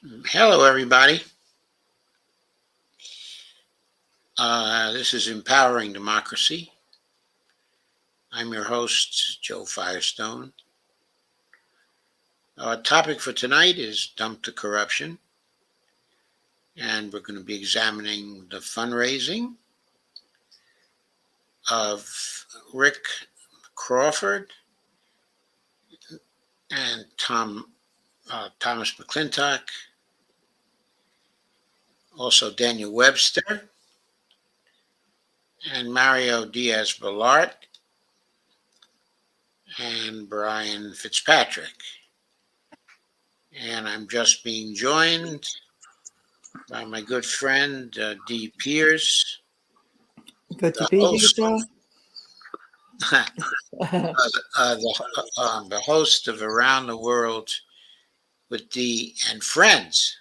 Hello, everybody. This is Empowering Democracy. I'm your host, Joe Firestone. Our topic for tonight is Dump the Corruption. And we're going to be examining the fundraising of Rick Crawford and Thomas McClintock, also Daniel Webster, and Mario Diaz-Balart, and Brian Fitzpatrick. And I'm just being joined by my good friend, Dee Pierce, Good to the be here, host, Joe. the host of Around the World with Dee and Friends.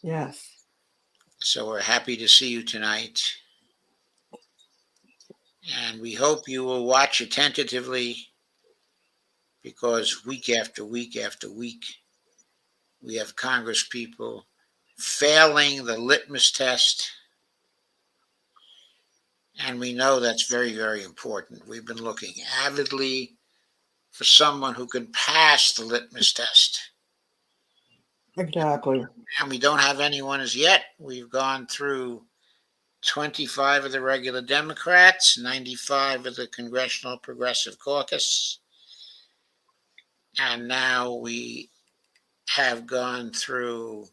Yes. So we're happy to see you tonight. And we hope you will watch attentively because week after week after week, we have Congress people failing the litmus test. And we know that's very, very important. We've been looking avidly for someone who can pass the litmus test. Exactly. And we don't have anyone as yet. We've gone through 25 of the regular Democrats, 95 of the Congressional Progressive Caucus, and now we have gone through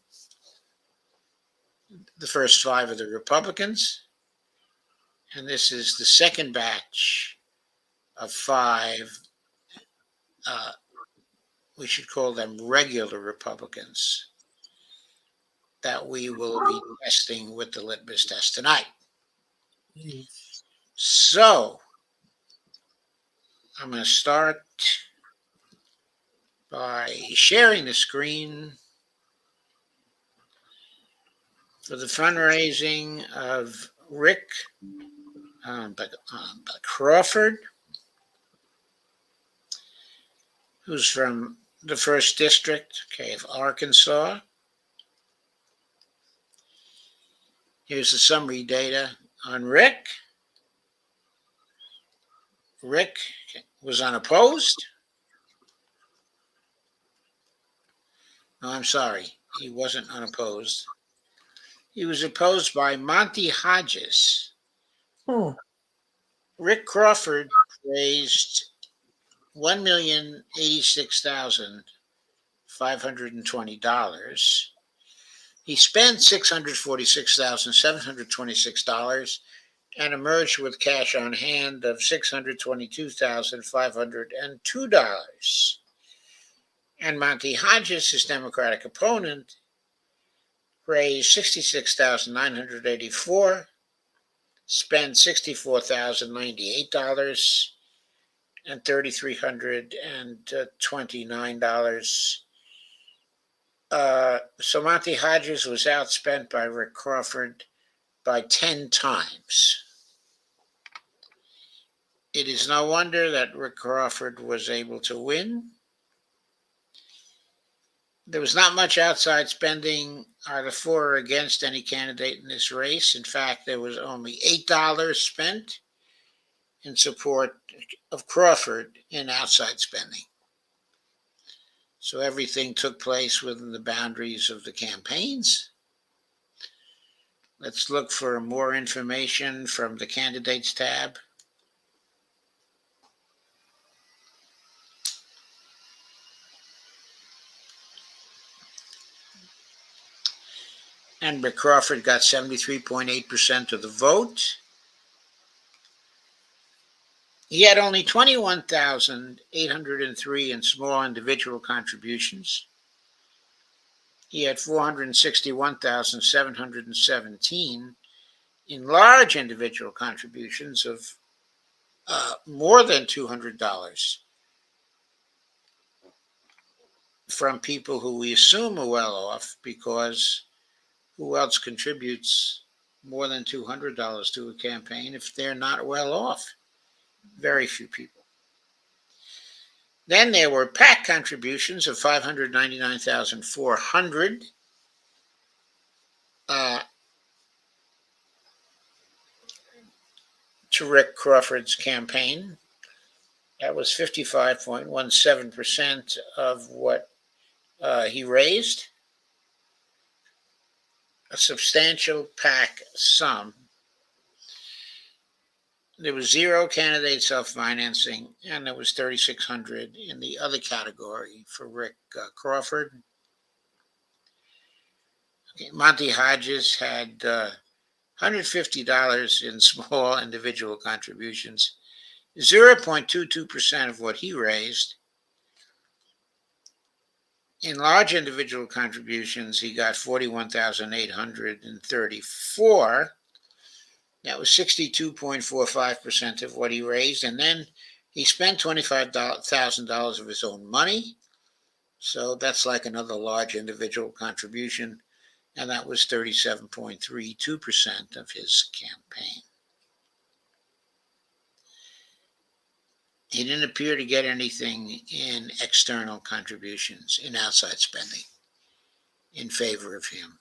the first 5 of the Republicans, and this is the second batch of 5. We should call them regular Republicans that we will be testing with the litmus test tonight. Yes. So I'm going to start by sharing the screen for the fundraising of Rick Crawford, who's from the 1st District, of Arkansas. Here's the summary data on Rick. Rick was unopposed. No, I'm sorry. He wasn't unopposed. He was opposed by Monty Hodges. Rick Crawford raised $1,086,520. He spent $646,726 and emerged with cash on hand of $622,502. And Monty Hodges, his Democratic opponent, raised $66,984, spent $64,098 and $3,329. So Monty Hodges was outspent by Rick Crawford by 10 times. It is no wonder that Rick Crawford was able to win. There was not much outside spending either for or against any candidate in this race. In fact, there was only $8 spent in support of Crawford in outside spending. So everything took place within the boundaries of the campaigns. Let's look for more information from the Candidates tab. And Rick Crawford got 73.8% of the vote. He had only 21,803 in small individual contributions. He had 461,717 in large individual contributions of more than $200 from people who we assume are well off, because who else contributes more than $200 to a campaign if they're not well off? Very few people. Then there were PAC contributions of 599,400 to Rick Crawford's campaign. That was 55.17% of what he raised. A substantial PAC sum. There was 0 candidate self-financing, and there was $3,600 in the other category for Rick Crawford. Okay, Monty Hodges had $150 in small individual contributions, 0.22% of what he raised. In large individual contributions, he got $41,834. That was 62.45% of what he raised. And then he spent $25,000 of his own money. So that's like another large individual contribution. And that was 37.32% of his campaign. He didn't appear to get anything in external contributions, in outside spending, in favor of him.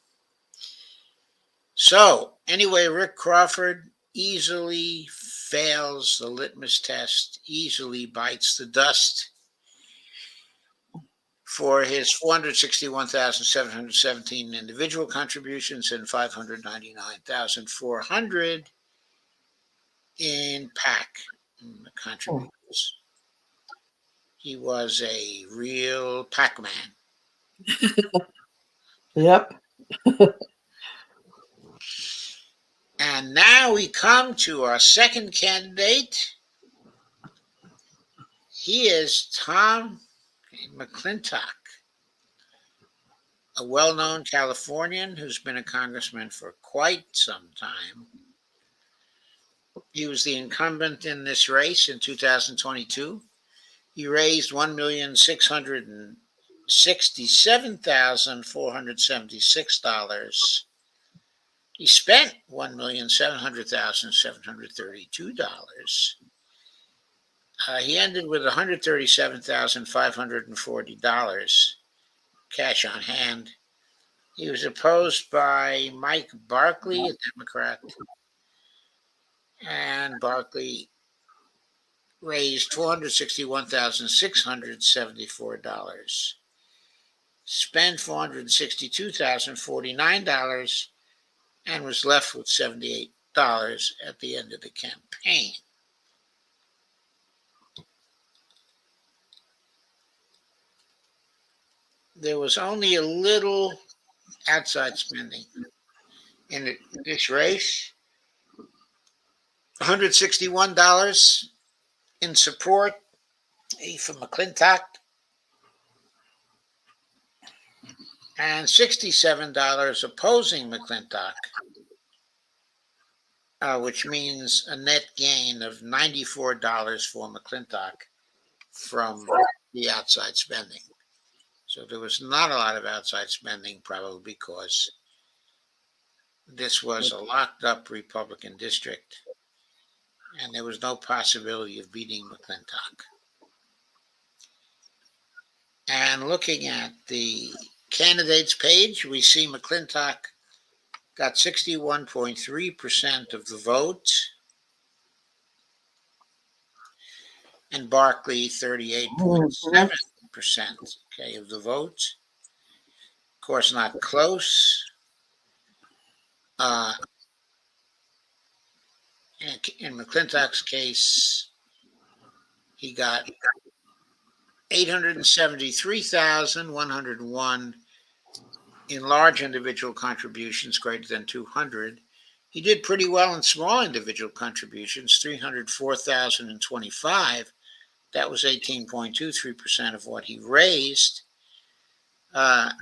So, anyway, Rick Crawford easily fails the litmus test, easily bites the dust for his 461,717 individual contributions and 599,400 in PAC contributions. He was a real Pac-Man. Yep. And now we come to our second candidate. He is Tom McClintock, a well-known Californian who's been a congressman for quite some time. He was the incumbent in this race in 2022. He raised $1,667,476. He spent $1,700,732. He ended with $137,540 cash on hand. He was opposed by Mike Barkley, a Democrat, and Barkley raised $461,674, spent $462,049, and was left with $78 at the end of the campaign. There was only a little outside spending in this race. $161 in support for McClintock and $67 opposing McClintock, which means a net gain of $94 for McClintock from the outside spending. So there was not a lot of outside spending, probably because this was a locked up Republican district and there was no possibility of beating McClintock. And looking at the candidates page, we see McClintock got 61.3% of the vote and Barkley 38.7% of the vote. Of course, not close. In McClintock's case, he got 873,101 in large individual contributions greater than 200. He did pretty well in small individual contributions, 304,025. That was 18.23% of what he raised. But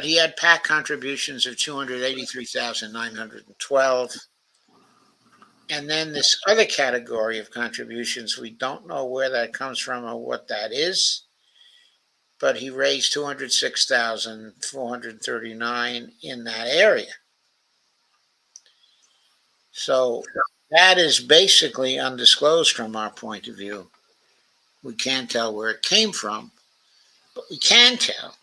he had PAC contributions of 283,912. And then this other category of contributions, we don't know where that comes from or what that is, but he raised 206,439 in that area. So that is basically undisclosed from our point of view. We can't tell where it came from, but we can tell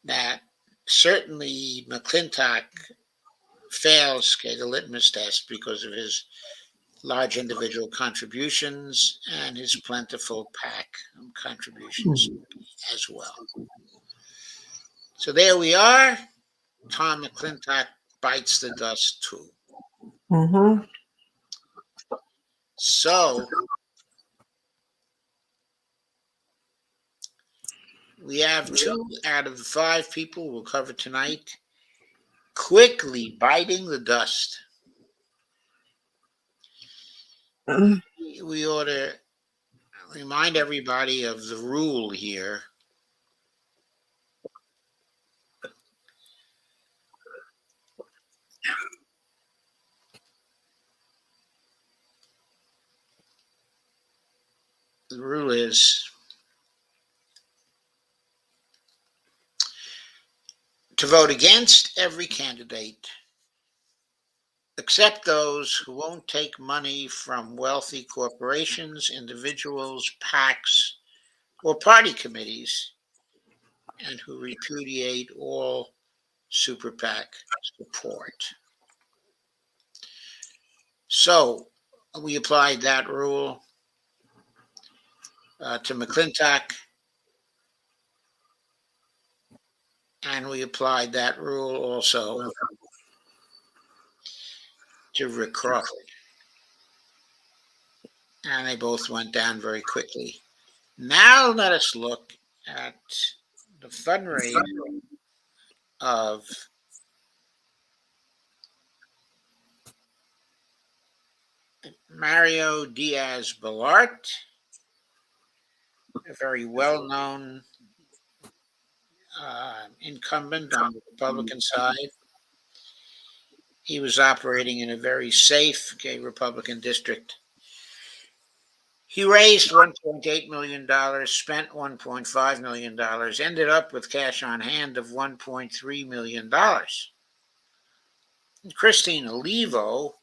that certainly McClintock fails the litmus test because of his large individual contributions and his plentiful PAC contributions as well. So there we are. Tom McClintock bites the dust too. Mm-hmm. So we have 2 out of the 5 people we'll cover tonight quickly biting the dust. We ought to remind everybody of the rule here. The rule is to vote against every candidate except those who won't take money from wealthy corporations, individuals, PACs, or party committees, and who repudiate all super PAC support. So we applied that rule to McClintock, and we applied that rule also to Rick Crawford. And they both went down very quickly. Now let us look at the fundraiser of Mario Diaz-Balart, a very well-known incumbent on the Republican side. He was operating in a very safe Republican district. He raised $1.8 million, spent $1.5 million, ended up with cash on hand of $1.3 million. And Christine Olivo,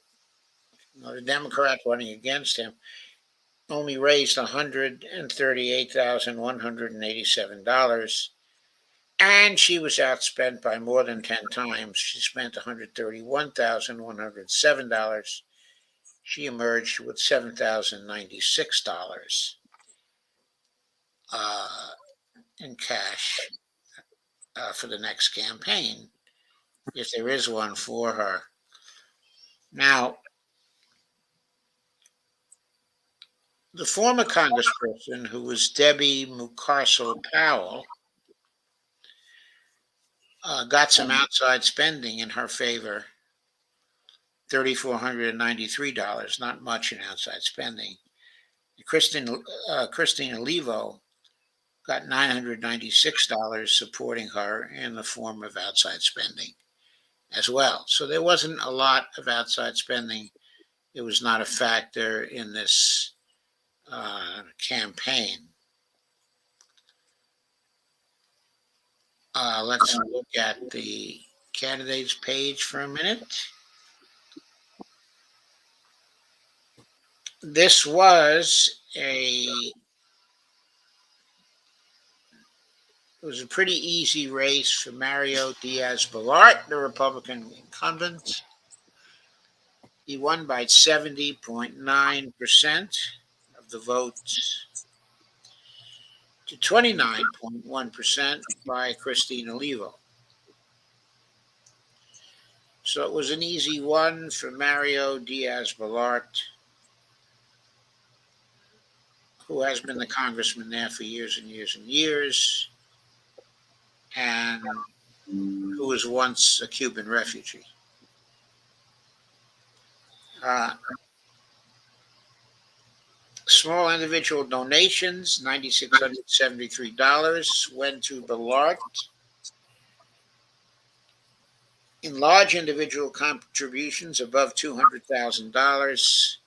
the Democrat running against him, only raised $138,187, and she was outspent by more than 10 times. She spent $131,107. She emerged with $7,096 in cash for the next campaign, if there is one for her. Now, the former congressperson, who was Debbie Mucarsel-Powell, got some outside spending in her favor, $3,493, not much in outside spending. Christine Olivo got $996 supporting her in the form of outside spending as well. So there wasn't a lot of outside spending. It was not a factor in this campaign. Let's look at the candidates page for a minute. This was a pretty easy race for Mario Diaz-Balart, the Republican incumbent. He won by 70.9% of the votes to 29.1% by Christine Olivo. So it was an easy one for Mario Diaz-Balart, who has been the congressman there for years and years and years, and who was once a Cuban refugee. Small individual donations, $9,673, went to Balart. In large individual contributions above $200,000,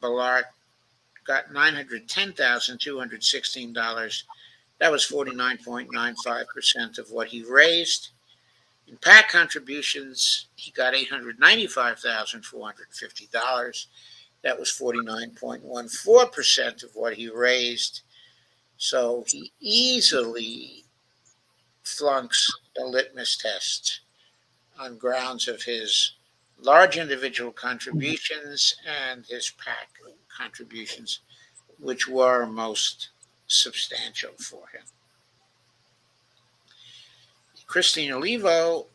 Balart got $910,216. That was 49.95% of what he raised. In PAC contributions, he got $895,450. That was 49.14% of what he raised. So he easily flunks the litmus test on grounds of his large individual contributions and his PAC contributions, which were most substantial for him. Christine Olivo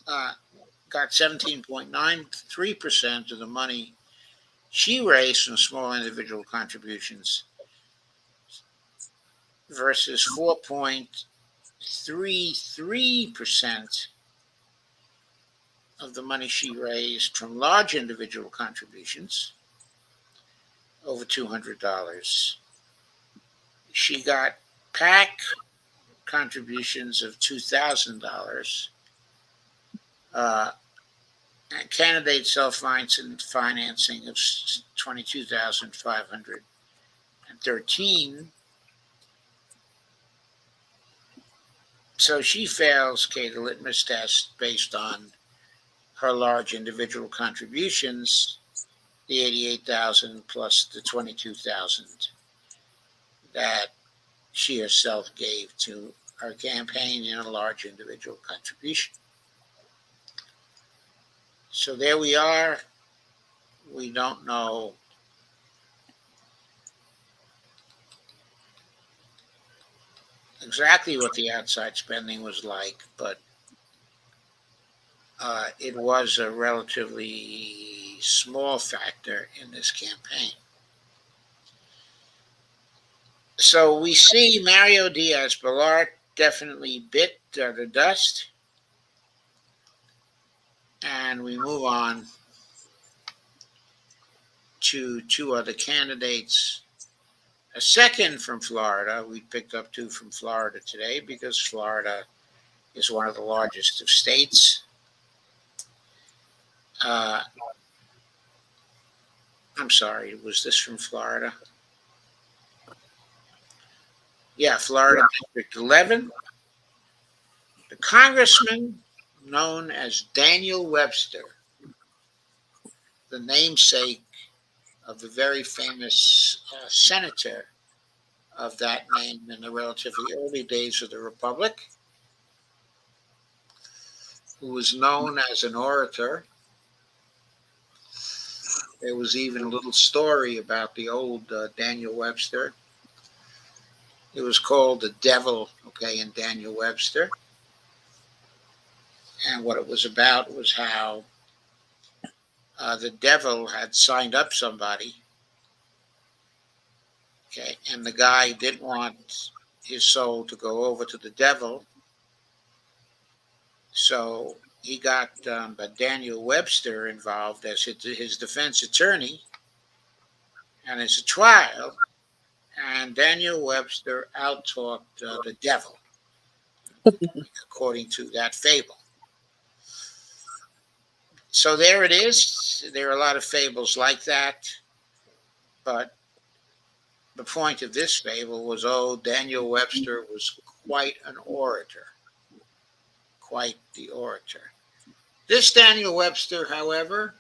got 17.93% of the money she raised from small individual contributions versus 4.33% of the money she raised from large individual contributions, over $200. She got PAC contributions of $2,000, and candidate self-financing of $22,513. So she fails, the litmus test based on her large individual contributions, the $88,000 plus the $22,000 that she herself gave to her campaign in a large individual contribution. So there we are. We don't know exactly what the outside spending was like, but it was a relatively small factor in this campaign. So we see Mario Diaz-Balart definitely bit the dust. And we move on to two other candidates. A second from Florida. We picked up two from Florida today because Florida is one of the largest of states. I'm sorry, was this from Florida? Yeah, Florida District 11. The congressman known as Daniel Webster, the namesake of the very famous senator of that name in the relatively early days of the Republic, who was known as an orator. There was even a little story about the old Daniel Webster. It was called The Devil, in Daniel Webster. And what it was about was how the devil had signed up somebody, and the guy didn't want his soul to go over to the devil. So he got Daniel Webster involved as his defense attorney, and it's a trial, and Daniel Webster outtalked the devil, according to that fable. So there it is. There are a lot of fables like that, but the point of this fable was, Daniel Webster was quite an orator, quite the orator. This Daniel Webster, however,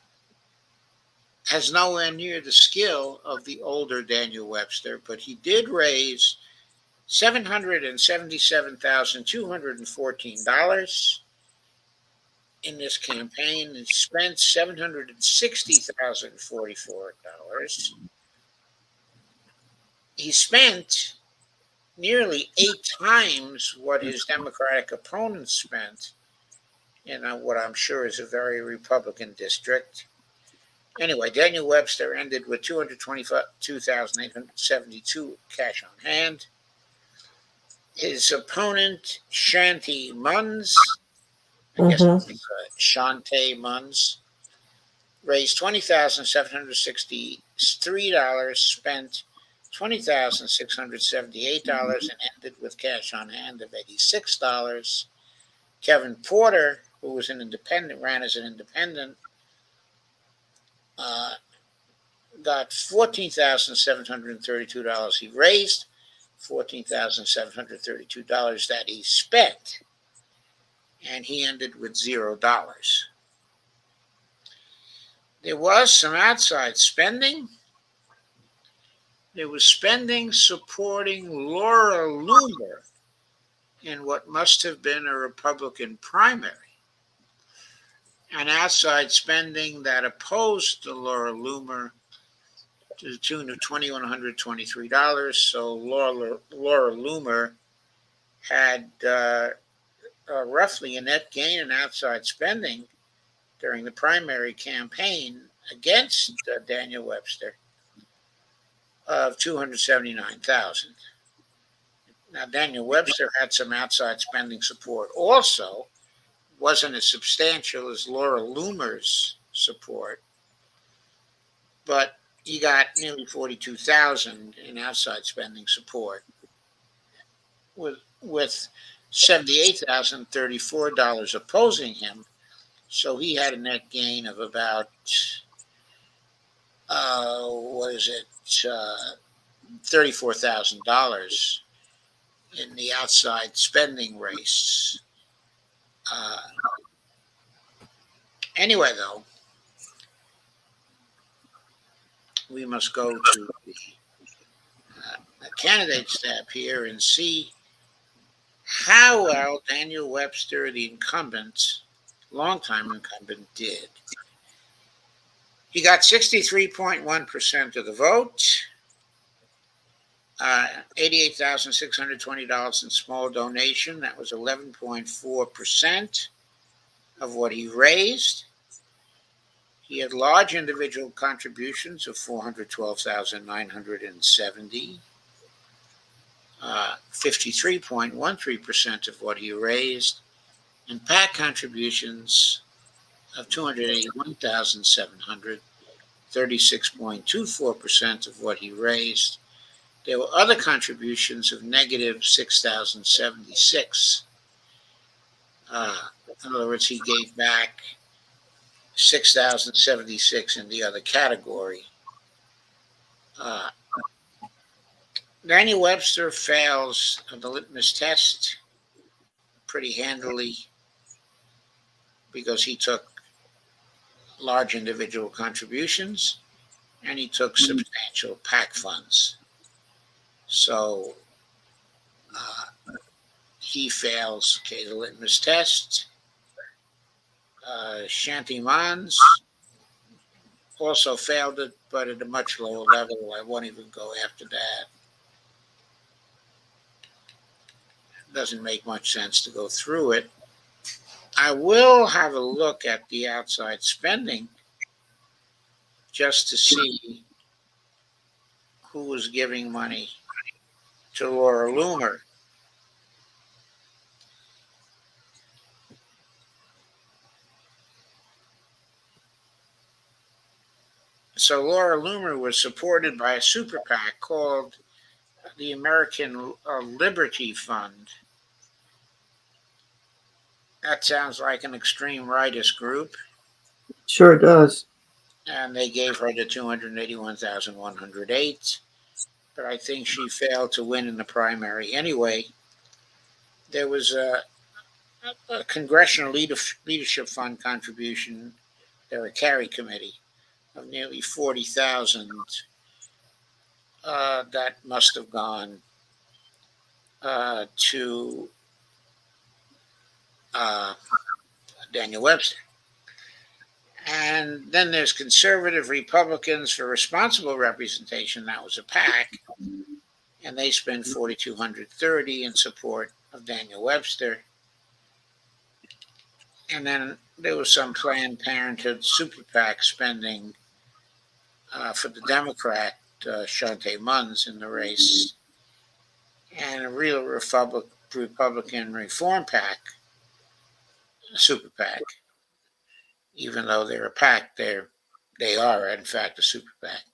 has nowhere near the skill of the older Daniel Webster, but he did raise $777,214 in this campaign and spent $760,044. He spent nearly 8 times what his Democratic opponents spent in what I'm sure is a very Republican district. Anyway, Daniel Webster ended with $222,872 cash on hand. His opponent, Shantae Munns, Shantae Munns, raised $20,763, spent $20,678, and ended with cash on hand of $86. Kevin Porter, who was an independent, ran as an independent, got $14,732 he raised, $14,732 that he spent, and he ended with $0. There was some outside spending. There was spending supporting Laura Loomer in what must have been a Republican primary. and outside spending that opposed to Laura Loomer to the tune of $2,123. So Laura Loomer had roughly a net gain in outside spending during the primary campaign against Daniel Webster of $279,000. Now, Daniel Webster had some outside spending support also, wasn't as substantial as Laura Loomer's support, but he got nearly $42,000 in outside spending support, with $78,034 opposing him. So he had a net gain of about $34,000 in the outside spending race. Anyway, though, we must go to the candidates tab here and see how well Daniel Webster, the incumbent, longtime incumbent, did. He got 63.1% of the vote, $88,620 in small donation. That was 11.4% of what he raised. He had large individual contributions of $412,970, 53.13% of what he raised, and PAC contributions of $281,700, 36.24% of what he raised. There were other contributions of negative $6,076. In other words, he gave back $6,076 in the other category. Daniel Webster fails the litmus test pretty handily because he took large individual contributions and he took substantial PAC funds. So he fails, the litmus test. Shanty Mons also failed it, but at a much lower level. I won't even go after that. Doesn't make much sense to go through it. I will have a look at the outside spending just to see who was giving money to Laura Loomer. So Laura Loomer was supported by a super PAC called the American Liberty Fund. That sounds like an extreme rightist group. Sure does. And they gave her the $281,108. But I think she failed to win in the primary anyway. There was a Congressional Leadership Fund contribution, a carry committee of nearly $40,000 that must have gone to Daniel Webster. And then there's Conservative Republicans for Responsible Representation. That was a PAC, and they spent $4,230 in support of Daniel Webster. And then there was some Planned Parenthood super PAC spending for the Democrat Shanty Mons in the race, and a real Republican Reform PAC, super PAC. Even though they're a PAC, they are in fact a super PAC.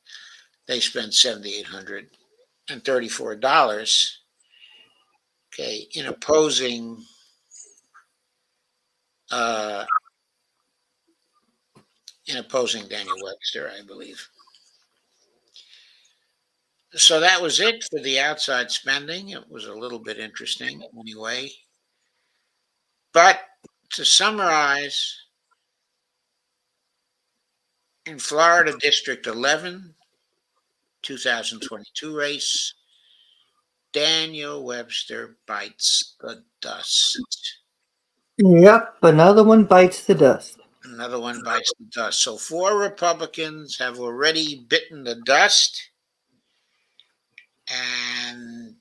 They spent $7,834, in opposing Daniel Webster, I believe. So that was it for the outside spending. It was a little bit interesting anyway. But to summarize, in Florida District 11, 2022 race, Daniel Webster bites the dust. Yep, another one bites the dust. Another one bites the dust. So 4 Republicans have already bitten the dust, and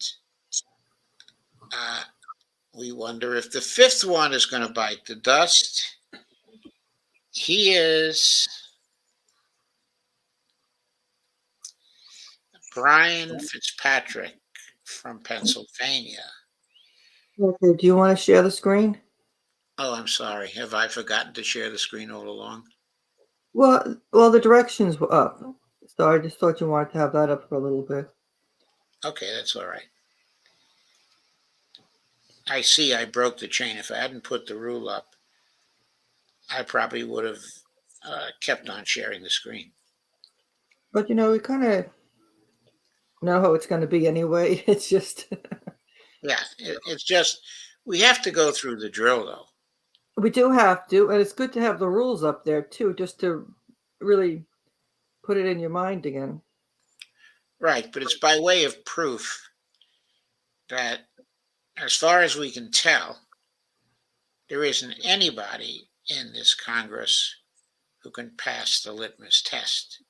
uh, we wonder if the fifth one is going to bite the dust. He is Brian Fitzpatrick from Pennsylvania. Okay, do you want to share the screen? Oh, I'm sorry. Have I forgotten to share the screen all along? Well, the directions were up, so I just thought you wanted to have that up for a little bit. Okay, that's all right. I see I broke the chain. If I hadn't put the rule up, I probably would have kept on sharing the screen. But we kind of know how it's going to be anyway. It's just Yeah, it's just we have to go through the drill, though. we do have to, and it's good to have the rules up there too, just to really put it in your mind again. Right, but it's by way of proof that, as far as we can tell, there isn't anybody in this Congress who can pass the litmus test.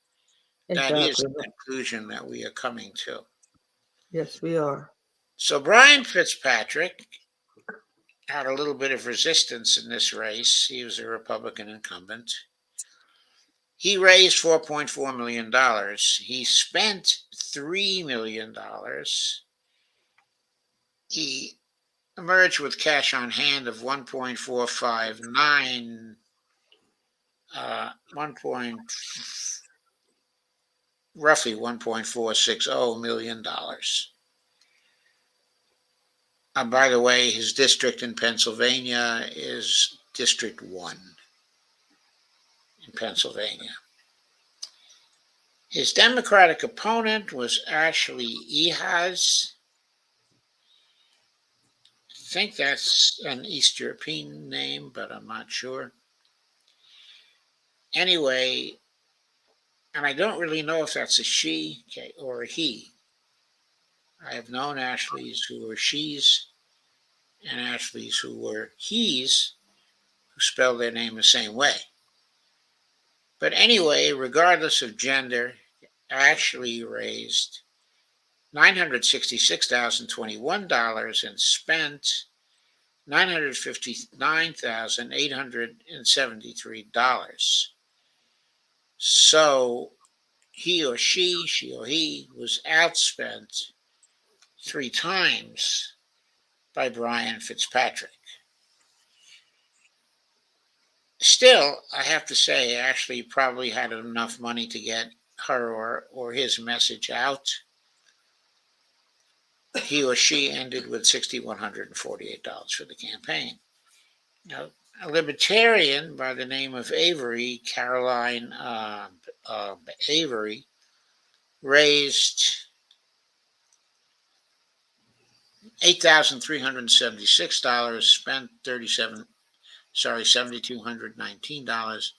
That is Exactly. the conclusion that we are coming to. Yes, we are. So Brian Fitzpatrick had a little bit of resistance in this race. He was a Republican incumbent. He raised $4.4 million. He spent $3 million. He emerged with cash on hand of 1.459, 1 point, roughly $1.460 million. By the way, his district in Pennsylvania is District 1 in Pennsylvania. His Democratic opponent was Ashley Ehas. I think that's an East European name, but I'm not sure. Anyway, and I don't really know if that's a she or a he. I have known Ashleys who were she's and Ashleys who were he's who spell their name the same way. But anyway, regardless of gender, Ashley raised $966,021 and spent $959,873. So he or she or he was outspent 3 times by Brian Fitzpatrick. Still, I have to say, Ashley probably had enough money to get her or his message out. He or she ended with $6,148 for the campaign. Now, a libertarian by the name of Avery, Caroline Avery, raised $8,376, spent $7,219,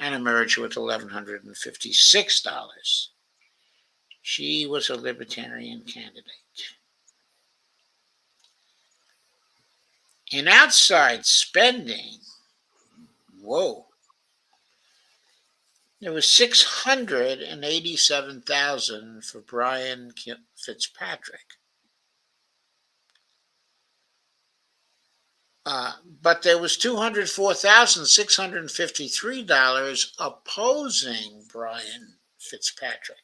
and emerged with $1,156. She was a libertarian candidate. In outside spending, whoa, there was $687,000 for Brian Fitzpatrick. But there was $204,653 opposing Brian Fitzpatrick.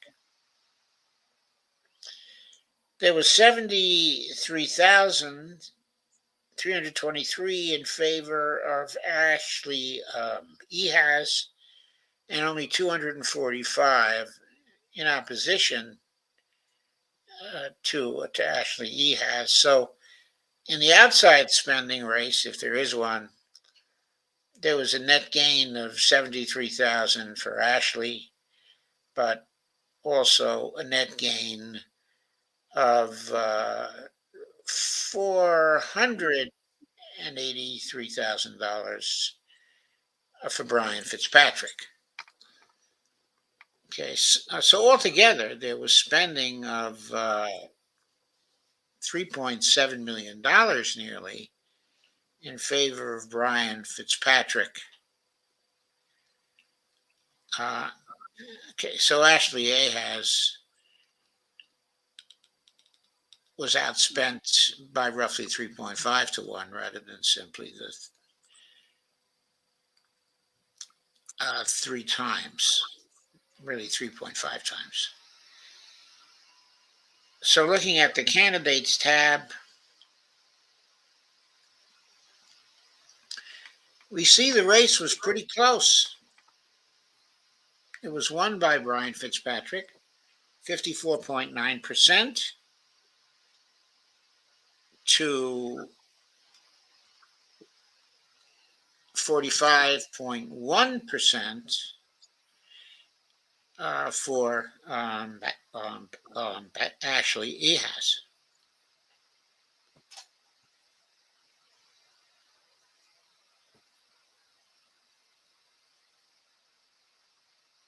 There was $73,323 in favor of Ashley Ehas, and only $245 in opposition to Ashley Ehas. So in the outside spending race, if there is one, there was a net gain of $73,000 for Ashley, but also a net gain of $483,000 for Brian Fitzpatrick. Okay, so altogether there was spending of $3.7 million nearly in favor of Brian Fitzpatrick. Okay, so Ashley Ahaz was outspent by roughly 3.5 to 1 rather than simply the 3 times, really 3.5 times. So looking at the candidates tab, we see the race was pretty close. It was won by Brian Fitzpatrick, 54.9% to 45.1% for Ashley Ehas.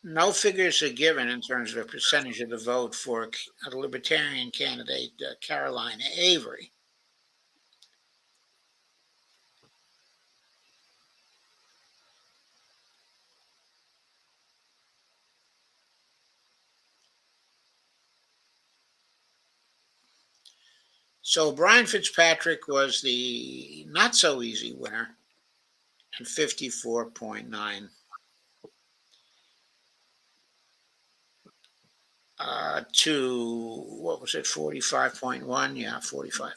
No figures are given in terms of the percentage of the vote for a Libertarian candidate, Carolina Avery. So Brian Fitzpatrick was the not so easy winner at 54.9 to what was it, 45.1? Yeah, 45.1.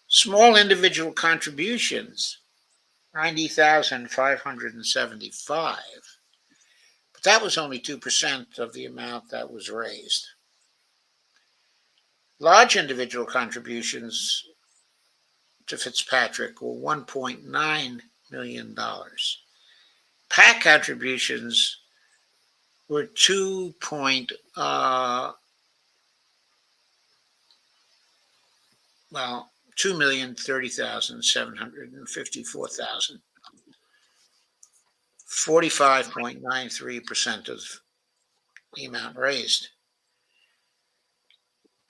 Small individual contributions, 90,575. But that was only 2% of the amount that was raised. Large individual contributions to Fitzpatrick were $1.9 million. PAC contributions were 2,030,754,000. 45.93% of the amount raised.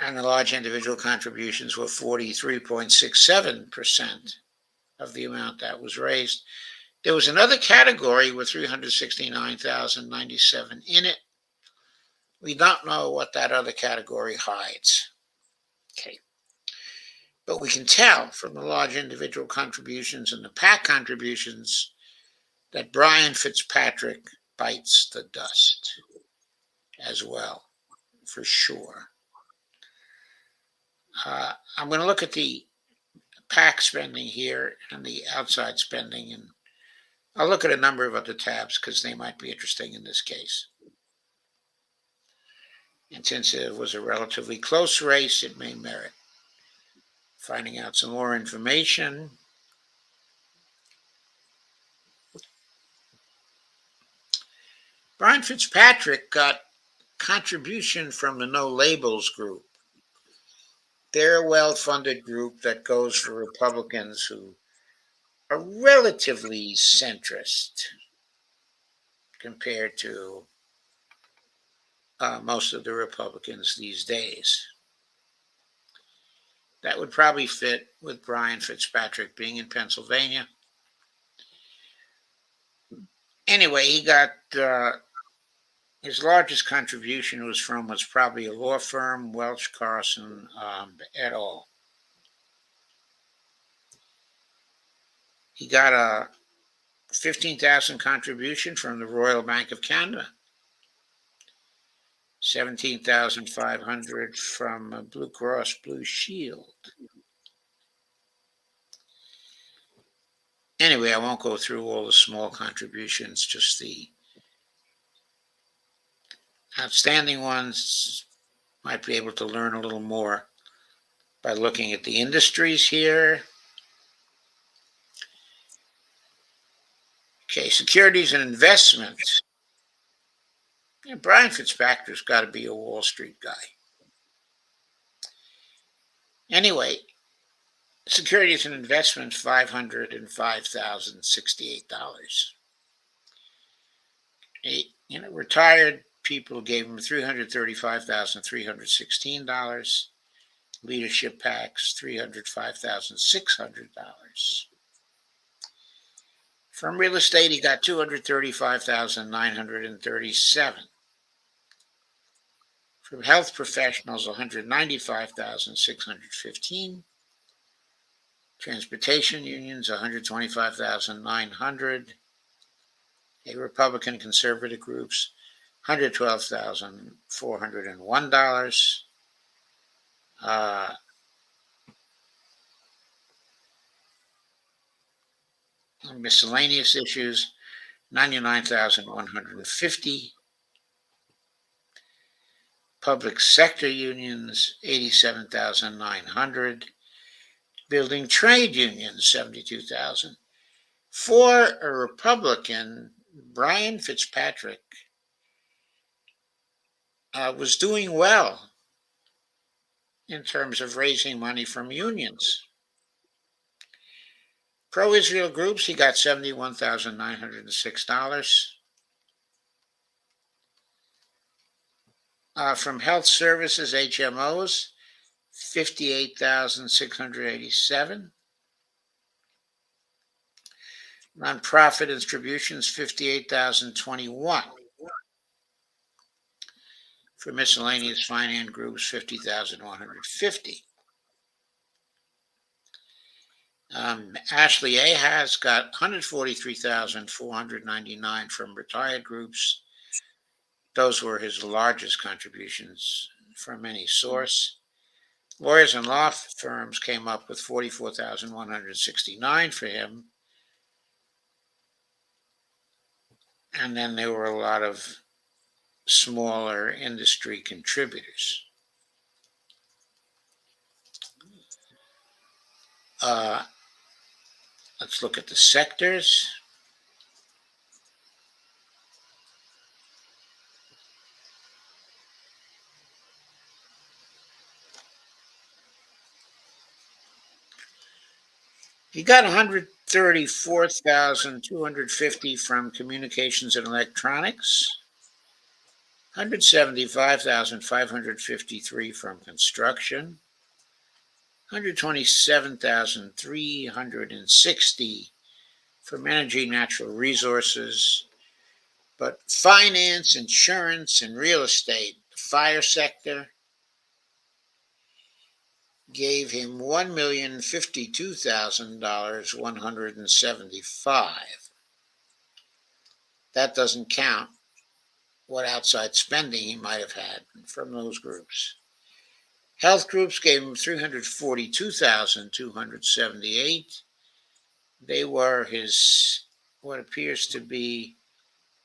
And the large individual contributions were 43.67% of the amount that was raised. There was another category with 369,097 in it. We don't know what that other category hides. Okay. But we can tell from the large individual contributions and the PAC contributions that Brian Fitzpatrick bites the dust as well, for sure. I'm going to look at the PAC spending here and the outside spending, and I'll look at a number of other tabs because they might be interesting in this case. And since it was a relatively close race, it may merit finding out some more information. Brian Fitzpatrick got contribution from the No Labels group. They're a well-funded group that goes for Republicans who are relatively centrist compared to most of the Republicans these days. That would probably fit with Brian Fitzpatrick being in Pennsylvania. Anyway, he got his largest contribution was probably a law firm, Welch Carson et al. He got a 15,000 contribution from the Royal Bank of Canada, 17,500 from Blue Cross Blue Shield. Anyway, I won't go through all the small contributions, just the outstanding ones. Might be able to learn a little more by looking at the industries here. Okay, securities and investments. Yeah, Brian Fitzpatrick's got to be a Wall Street guy. Anyway, securities and investments, $505,068. Retired people gave him $335,316. Leadership PACs, $305,600. From real estate, he got 235,937. From health professionals, 195,615. Transportation unions, 125,900. A Republican conservative groups, $112,401. Miscellaneous issues, 99,150. Public sector unions, 87,900. Building trade unions, 72,000. For a Republican, Brian Fitzpatrick was doing well in terms of raising money from unions. Pro-Israel groups, he got $71,906. From health services, HMOs, 58,687. Nonprofit distributions, 58,021. For miscellaneous finance groups, 50,150. Ashley Ahaz got 143,499 from retired groups. Those were his largest contributions from any source. Lawyers and law firms came up with 44,169 for him. And then there were a lot of smaller industry contributors. Let's look at the sectors. He got 134,250 from communications and electronics, 175,553 from construction, 127,360 from energy, natural resources, but finance, insurance, and real estate, the fire sector, gave him $1,052,175. That doesn't count what outside spending he might have had from those groups. Health groups gave him $342,278. They were his, what appears to be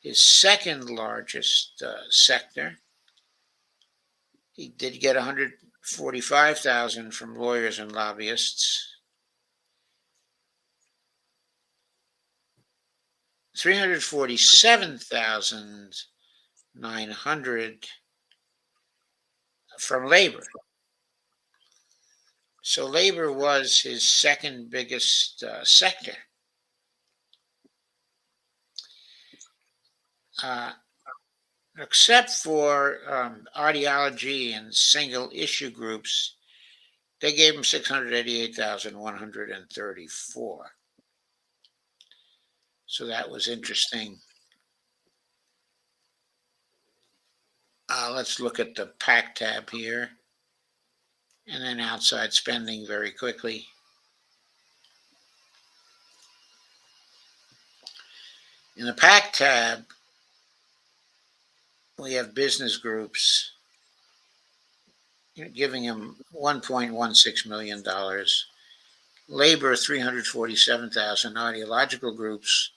his second largest sector. He did get 145,000 from lawyers and lobbyists. 347,900 from labor. So labor was his second biggest sector. Except for ideology and single issue groups, they gave him 688,134. So that was interesting. Let's look at the PAC tab here, and then outside spending very quickly. In the PAC tab, we have business groups giving him $1.16 million. Labor, $347,000. Ideological groups,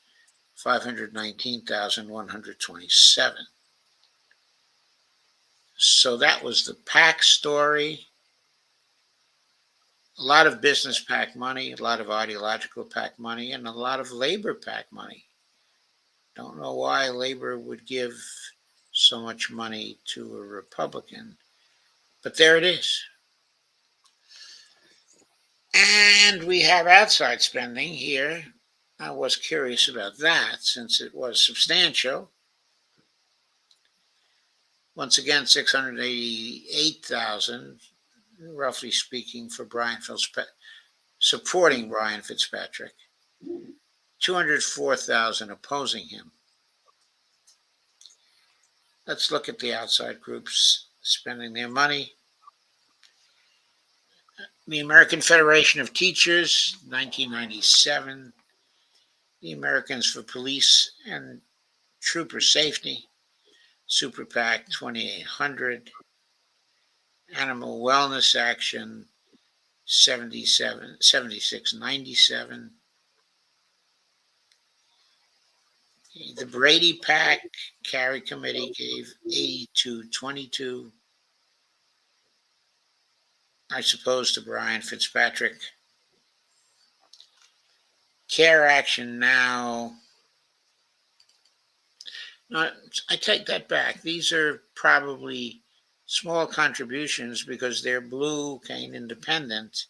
$519,127. So that was the PAC story. A lot of business PAC money, a lot of ideological PAC money, and a lot of labor PAC money. Don't know why labor would give so much money to a Republican, but there it is. And we have outside spending here. I was curious about that since it was substantial. Once again, 688,000, roughly speaking, for supporting Brian Fitzpatrick. 204,000 opposing him. Let's look at the outside groups spending their money. The American Federation of Teachers, 1997. The Americans for Police and Trooper Safety, Super PAC, 2,800. Animal Wellness Action, 7697. The Brady PAC Carry Committee gave 8222. I suppose to Brian Fitzpatrick. Care Action Now. No, I take that back. These are probably small contributions because they're blue, Kane Independent.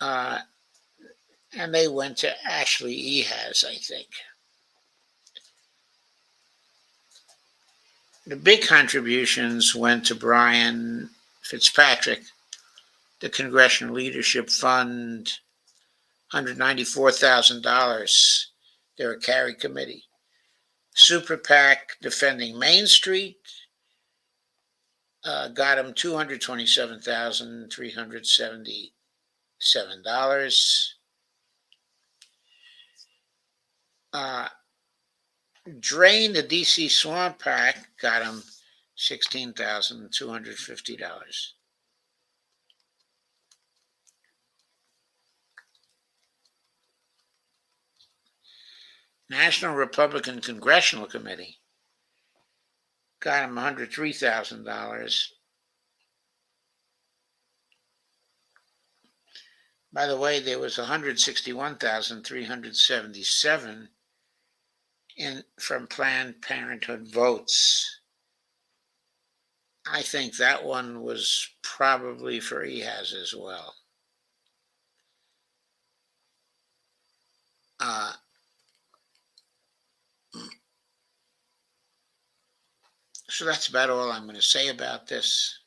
And they went to Ashley Ehas, I think. The big contributions went to Brian Fitzpatrick, the Congressional Leadership Fund, $194,000. They're a carry committee. Super PAC Defending Main Street got him $227,377. Drain the DC Swamp PAC got him $16,250. National Republican Congressional Committee got him $103,000. By the way, there was $161,377 from Planned Parenthood votes. I think that one was probably for Ehas as well. So that's about all I'm going to say about this.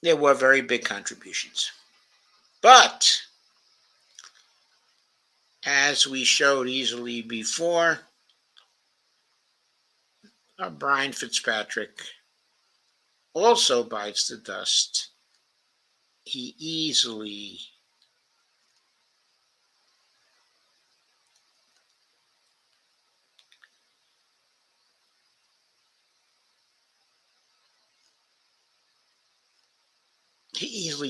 There were very big contributions. But, as we showed easily before, Brian Fitzpatrick also bites the dust. He easily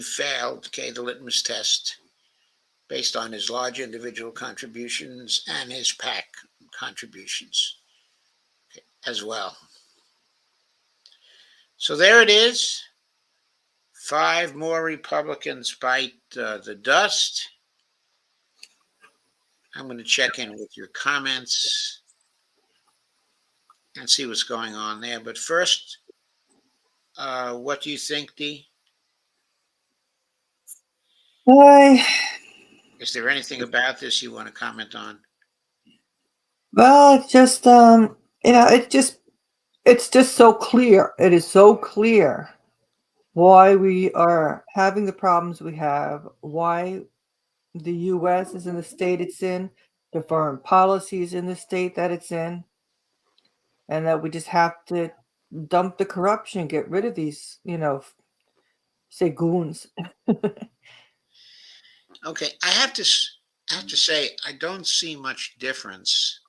failed, the litmus test based on his large individual contributions and his PAC contributions as well. So there it is. 5 more Republicans bite the dust. I'm going to check in with your comments and see what's going on there. But first, what do you think, Dee? Is there anything about this you want to comment on? Well, it's just it's just so clear. It is so clear why we are having the problems we have, why the U.S. is in the state it's in, the foreign policy is in the state that it's in, and that we just have to dump the corruption, get rid of these, say goons. Okay, I have to say I don't see much difference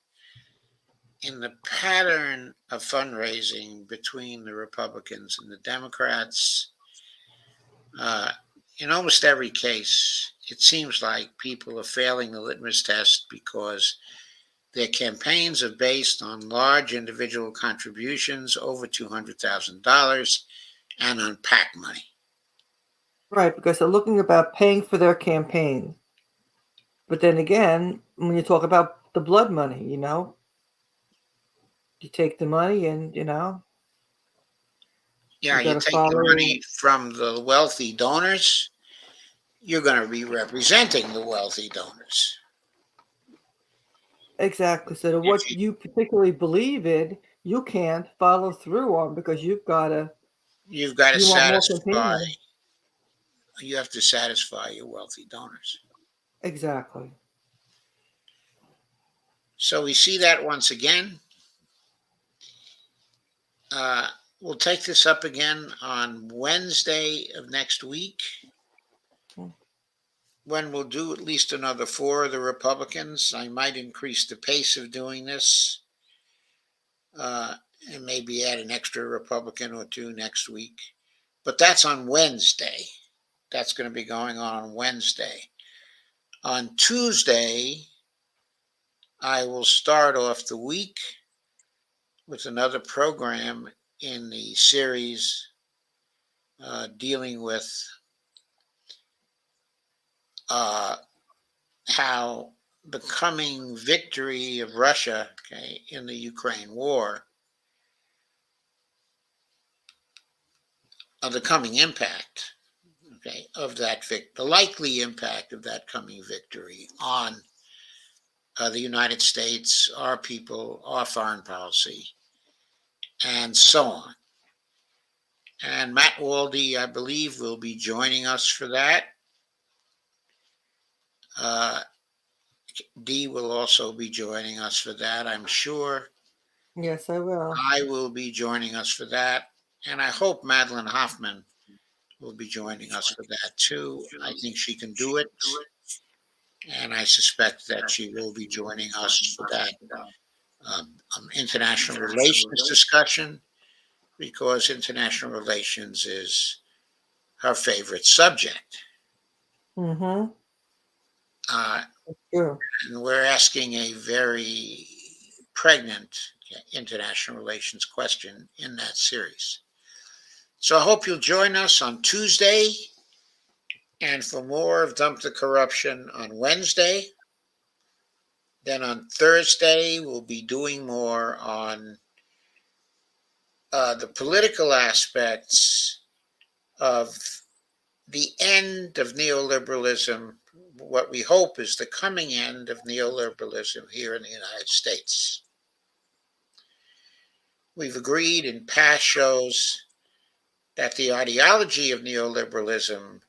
in the pattern of fundraising between the Republicans and the Democrats. In almost every case, it seems like people are failing the litmus test because their campaigns are based on large individual contributions over $200,000 and on PAC money. Right, because they're looking about paying for their campaign. But then again, when you talk about the blood money, you take the money and, Yeah, you take the money from the wealthy donors, you're going to be representing the wealthy donors. Exactly. So what you particularly believe in, you can't follow through on because you've got to satisfy you have to satisfy your wealthy donors. Exactly. So we see that once again. We'll take this up again on Wednesday of next week, when we'll do at least another 4 of the Republicans. I might increase the pace of doing this, and maybe add an extra Republican or 2 next week. But that's on Wednesday. That's going to be going on Wednesday. On Tuesday, I will start off the week with another program in the series dealing with how the coming victory of Russia, okay, in the Ukraine war, of the coming impact, okay, of that the likely impact of that coming victory on the United States, our people, our foreign policy, and so on. And Matt Waldy, I believe, will be joining us for that. Dee will also be joining us for that, I'm sure. Yes, I will. I will be joining us for that. And I hope Madeline Hoffman will be joining us for that too. I think she can do it. And I suspect that she will be joining us for that international relations discussion, because international relations is her favorite subject. Mm-hmm. Uh, True. and we're asking a very pregnant international relations question in that series. So I hope you'll join us on Tuesday, and for more of Dump the Corruption on Wednesday. Then on Thursday, we'll be doing more on the political aspects of the end of neoliberalism, what we hope is the coming end of neoliberalism here in the United States. We've agreed in past shows that the ideology of neoliberalism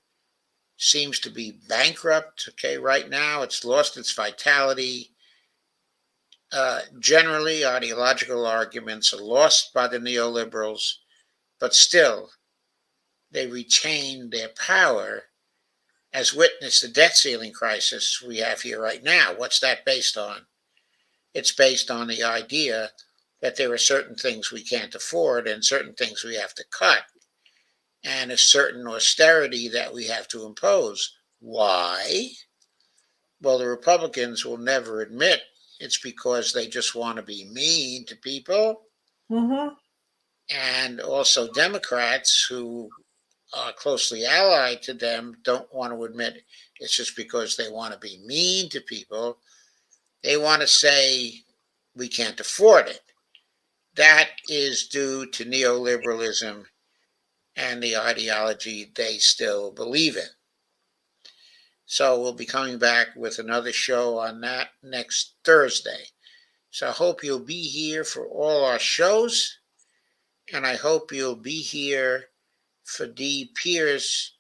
seems to be bankrupt. Okay, right now it's lost its vitality. Generally, ideological arguments are lost by the neoliberals, but still they retain their power, as witness the debt ceiling crisis we have here right now. What's that based on? It's based on the idea that there are certain things we can't afford and certain things we have to cut, and a certain austerity that we have to impose. Why? Well, the Republicans will never admit it's because they just want to be mean to people. Mm-hmm. And also Democrats, who are closely allied to them, don't want to admit it's just because they want to be mean to people. They want to say we can't afford it. That is due to neoliberalism and the ideology they still believe in. So we'll be coming back with another show on that next Thursday. So I hope you'll be here for all our shows, and I hope you'll be here for Dee Pierce,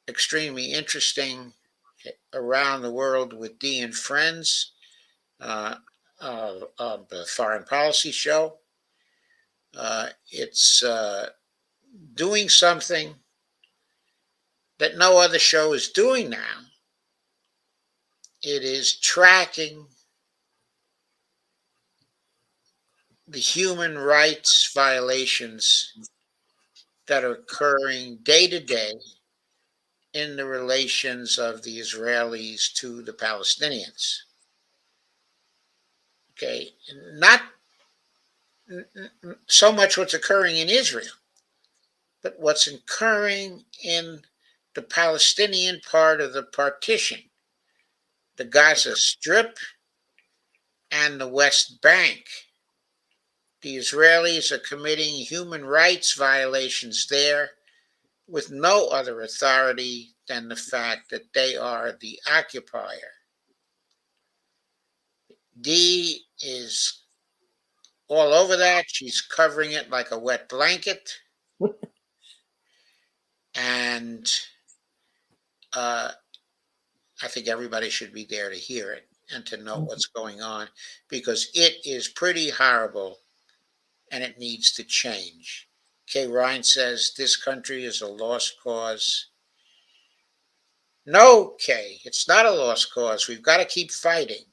extremely interesting Around the World with Dee and Friends, the foreign policy show. It's doing something that no other show is doing now. It is tracking the human rights violations that are occurring day to day in the relations of the Israelis to the Palestinians. Okay, not so much what's occurring in Israel, but what's occurring in the Palestinian part of the partition, the Gaza Strip and the West Bank. The Israelis are committing human rights violations there with no other authority than the fact that they are the occupier. Dee is all over that. She's covering it like a wet blanket. And uh, I think everybody should be there to hear it and to know Mhm. what's going on, because it is pretty horrible and it needs to change. Kay Ryan says this country is a lost cause. No, Kay, it's not a lost cause. We've got to keep fighting.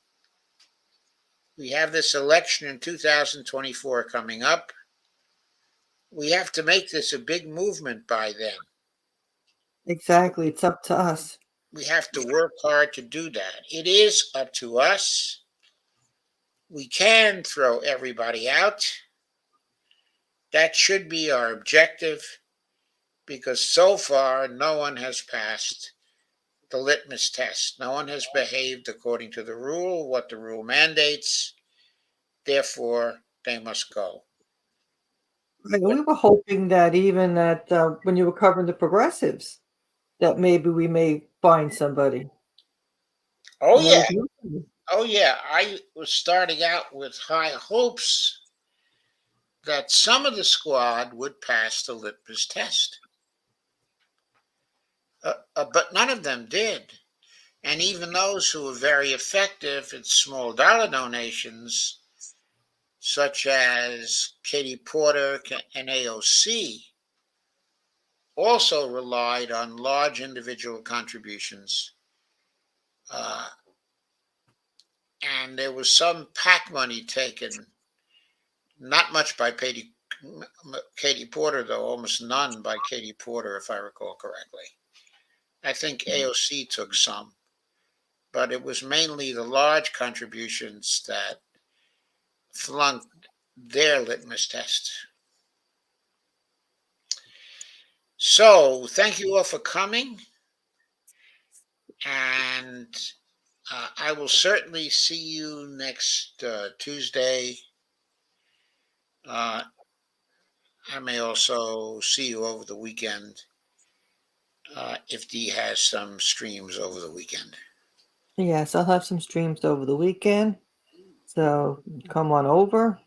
We have this election in 2024 coming up. We have to make this a big movement by then. Exactly. It's up to us. We have to work hard to do that. It is up to us. We can throw everybody out. That should be our objective, because so far no one has passed the litmus test. No one has behaved according to the rule, what the rule mandates. Therefore, they must go. Right, But, we were hoping that even that when you were covering the progressives, that maybe we may find somebody. oh, And there yeah. was nobody. Oh, yeah. I was starting out with high hopes that some of the squad would pass the litmus test. But none of them did. And even those who were very effective in small dollar donations, such as Katie Porter and AOC, also relied on large individual contributions. Uh, and there was some PAC money taken, not much by Katie Porter, though, almost none by Katie Porter, if I recall correctly. I think AOC took some, but it was mainly the large contributions that flunked their litmus test. So, thank you all for coming, and I will certainly see you next Tuesday. Uh, I may also see you over the weekend if Dee has some streams over the weekend. Yes, I'll have some streams over the weekend. So come on over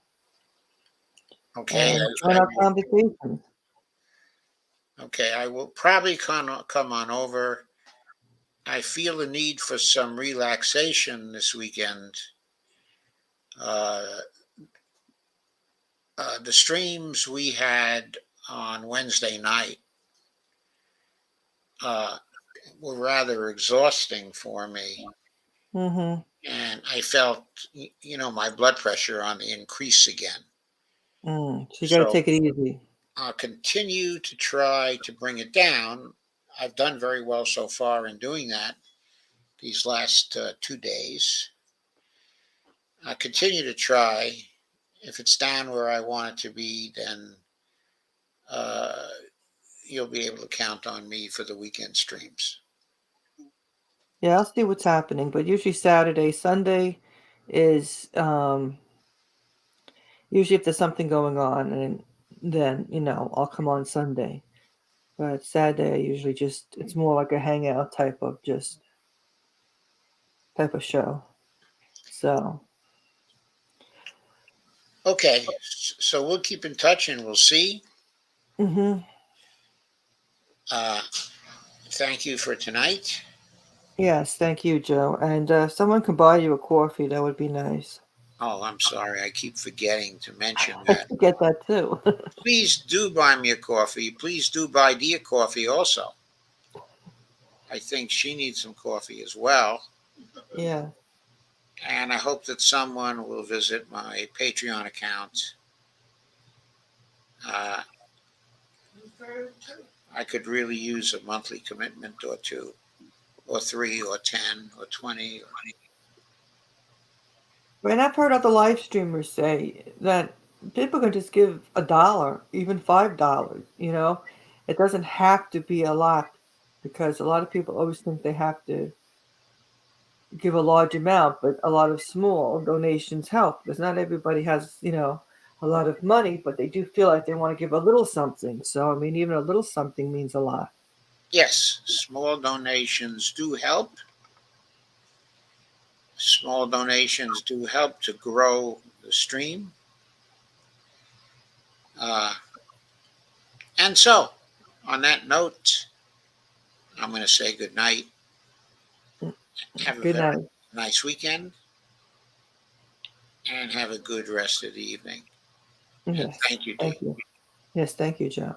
Okay, and join our conversation. okay, I will probably come on over. I feel a need for some relaxation this weekend. Uh, the streams we had on Wednesday night uh, were rather exhausting for me. Mm-hmm. And I felt, my blood pressure on the increase again. So you got to So take it easy. I'll continue to try to bring it down. I've done very well so far in doing that these last 2 days. I'll continue to try. If it's down where I want it to be, then uh, you'll be able to count on me for the weekend streams. Yeah, I'll see what's happening. But usually Saturday, Sunday is usually if there's something going on, and then I'll come on Sunday. But Saturday, I usually just it's more like a hangout type of show. So Okay, so we'll keep in touch and we'll see. hmm Uh, Thank you for tonight. yes, thank you, Joe. And if someone can buy you a coffee, that would be nice. Oh, I'm sorry. I keep forgetting to mention I that. get that too. Please do buy me a coffee. Please do buy Dia coffee also. I think she needs some coffee as well. Yeah. And I hope that someone will visit my Patreon account. Uh, I could really use a monthly commitment or two, or three, or 10, or 20. And I've heard other live streamers say that people can just give $1, even $5. It doesn't have to be a lot because a lot of people always think they have to give a large amount, but a lot of small donations help because not everybody has, a lot of money, but they do feel like they want to give a little something. So, I mean, even a little something means a lot. Yes, small donations do help. Small donations do help to grow the stream. Uh, and so, on that note, I'm going to say good night. Have a Good very night. nice weekend and have a good rest of the evening. And Yes. thank you, Thank Dee. you. Yes, thank you, Joe.